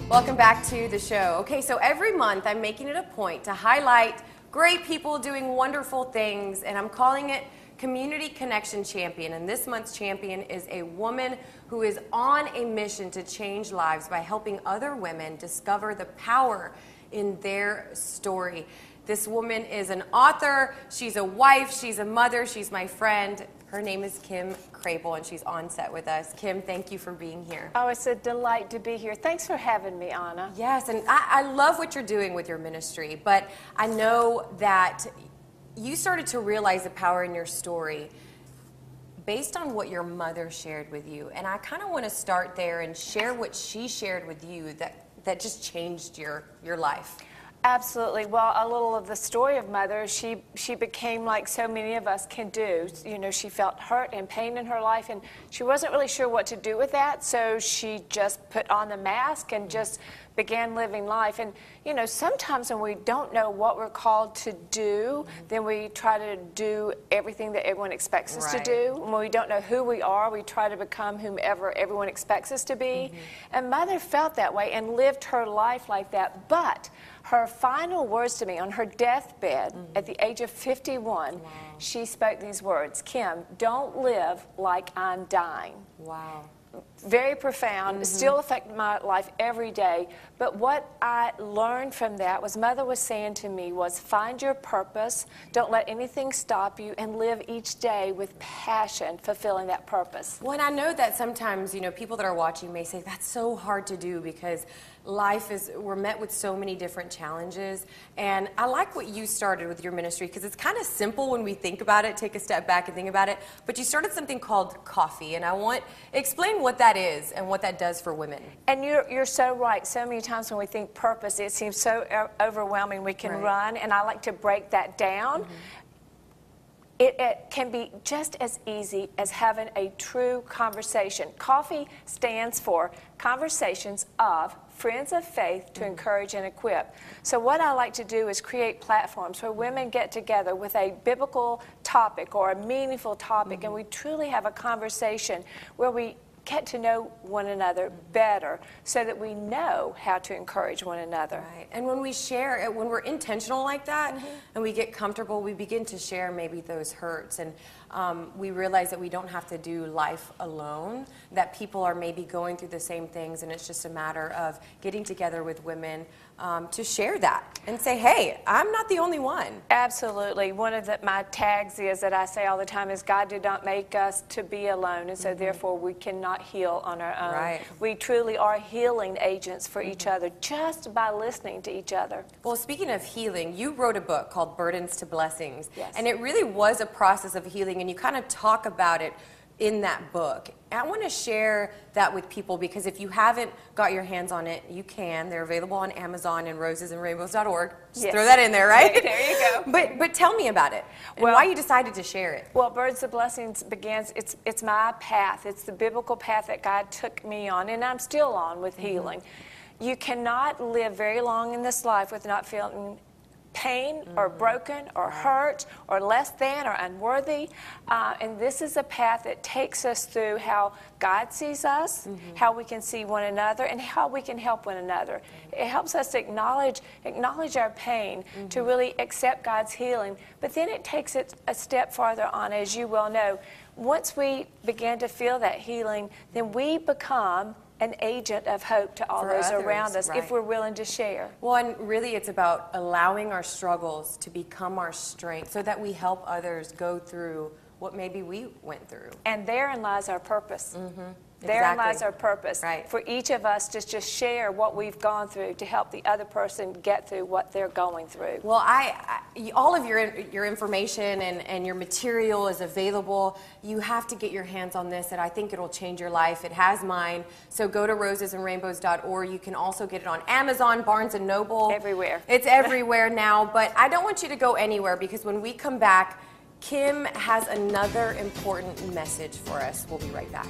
Welcome back to the show. Okay, so every month I'm making it a point to highlight great people doing wonderful things, and I'm calling it Community Connection Champion. And this month's champion is a woman who is on a mission to change lives by helping other women discover the power in their story. This woman is an author, she's a wife, she's a mother, she's my friend. Her name is Kim Crabill, and she's on set with us. Kim, thank you for being here. Oh, it's a delight to be here. Thanks for having me, Anna. Yes, and I love what you're doing with your ministry, but I know that you started to realize the power in your story based on what your mother shared with you. And I kind of want to start there and share what she shared with you that just changed your life. Absolutely. Well, a little of the story of Mother, she became like so many of us can do. You know, she felt hurt and pain in her life, and she wasn't really sure what to do with that, so she just put on the mask and just began living life. And, you know, sometimes when we don't know what we're called to do, then we try to do everything that everyone expects us to do. When we don't know who we are, we try to become whomever everyone expects us to be. And Mother felt that way and lived her life like that. But her final words to me on her deathbed at the age of 51, she spoke these words: Kim, don't live like I'm dying. Wow. Very profound, still affect my life every day. But what I learned from that was Mother was saying to me was, find your purpose, don't let anything stop you, and live each day with passion, fulfilling that purpose. Well, and I know that sometimes, you know, people that are watching may say that's so hard to do because we're met with so many different challenges. And I like what you started with your ministry because it's kind of simple when we think about it, take a step back and think about it. But you started something called Coffee, and explain what that is and what that does for women. And you're so right. So many times when we think purpose, it seems so overwhelming we can run, and I like to break that down. It can be just as easy as having a true conversation. Coffee stands for Conversations of Friends of Faith to Encourage and Equip. So what I like to do is create platforms where women get together with a biblical topic or a meaningful topic, and we truly have a conversation where we get to know one another better so that we know how to encourage one another. Right. And when we share, when we're intentional like that and we get comfortable, we begin to share maybe those hurts, and we realize that we don't have to do life alone, that people are maybe going through the same things, and it's just a matter of getting together with women to share that and say, hey, I'm not the only one. Absolutely. One of my tags is that I say all the time is God did not make us to be alone, and so therefore we cannot heal on our own. Right. We truly are healing agents for each other just by listening to each other. Well, speaking of healing, you wrote a book called Burdens to Blessings. Yes. And it really was a process of healing, and you kind of talk about it in that book. And I want to share that with people because if you haven't got your hands on it, you can. They're available on Amazon and rosesandrainbows.org. Just throw that in there, right? There you go. But tell me about it and why you decided to share it. Well, Burdens of Blessings it's my path. It's the biblical path that God took me on, and I'm still on with healing. You cannot live very long in this life with not feeling pain or broken or hurt or less than or unworthy, and this is a path that takes us through how God sees us, how we can see one another, and how we can help one another. It helps us to acknowledge our pain, to really accept God's healing, but then it takes it a step farther on, as you well know. Once we begin to feel that healing, then we become an agent of hope to all those around us if we're willing to share. Well, and really it's about allowing our struggles to become our strength so that we help others go through what maybe we went through. And therein lies our purpose. Therein lies our purpose. Right. For each of us to just share what we've gone through to help the other person get through what they're going through. Well, all of your information and your material is available. You have to get your hands on this, and I think it'll change your life. It has mine. So go to rosesandrainbows.org. You can also get it on Amazon, Barnes & Noble. Everywhere. It's everywhere now, but I don't want you to go anywhere because when we come back, Kim has another important message for us. We'll be right back.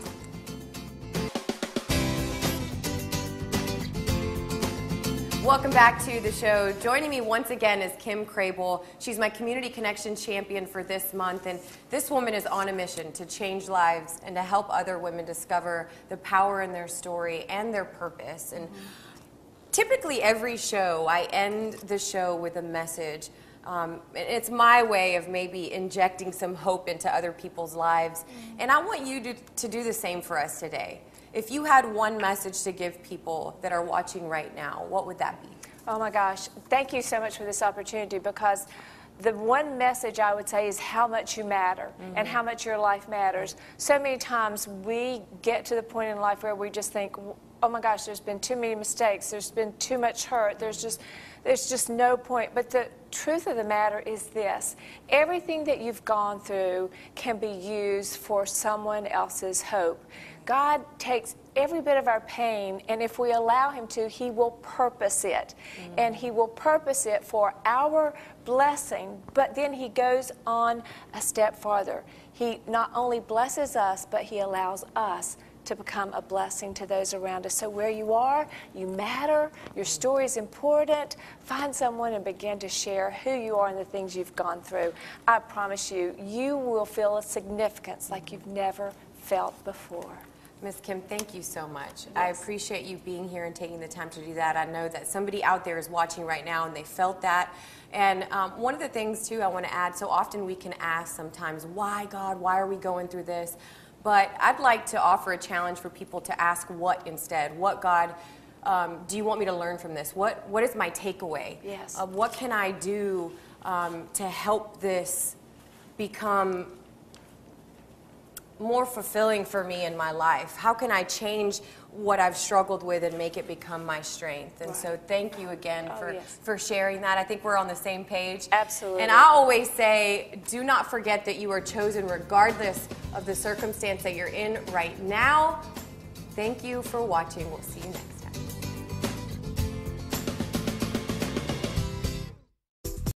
Welcome back to the show. Joining me once again is Kim Crabill. She's my Community Connection Champion for this month, and this woman is on a mission to change lives and to help other women discover the power in their story and their purpose. And typically every show, I end the show with a message. It's my way of maybe injecting some hope into other people's lives. And I want you to do the same for us today. If you had one message to give people that are watching right now, what would that be? Oh my gosh, thank you so much for this opportunity, because the one message I would say is how much you matter and how much your life matters. So many times we get to the point in life where we just think, oh my gosh, there's been too many mistakes, there's been too much hurt, there's just no point. But the truth of the matter is this: everything that you've gone through can be used for someone else's hope. God takes every bit of our pain, and if we allow Him to, He will purpose it. And He will purpose it for our blessing, but then He goes on a step farther. He not only blesses us, but He allows us to become a blessing to those around us. So where you are, you matter, your story is important. Find someone and begin to share who you are and the things you've gone through. I promise you, you will feel a significance like you've never felt before. Ms. Kim, thank you so much. Yes. I appreciate you being here and taking the time to do that. I know that somebody out there is watching right now and they felt that. And one of the things, too, I want to add, so often we can ask sometimes, why, God, why are we going through this? But I'd like to offer a challenge for people to ask what instead. What, God, do you want me to learn from this? What is my takeaway? Yes. What can I do to help this become more fulfilling for me in my life? How can I change what I've struggled with and make it become my strength? And so thank you again for sharing that. I think we're on the same page. Absolutely. And I always say, do not forget that you are chosen regardless of the circumstance that you're in right now. Thank you for watching. We'll see you next time.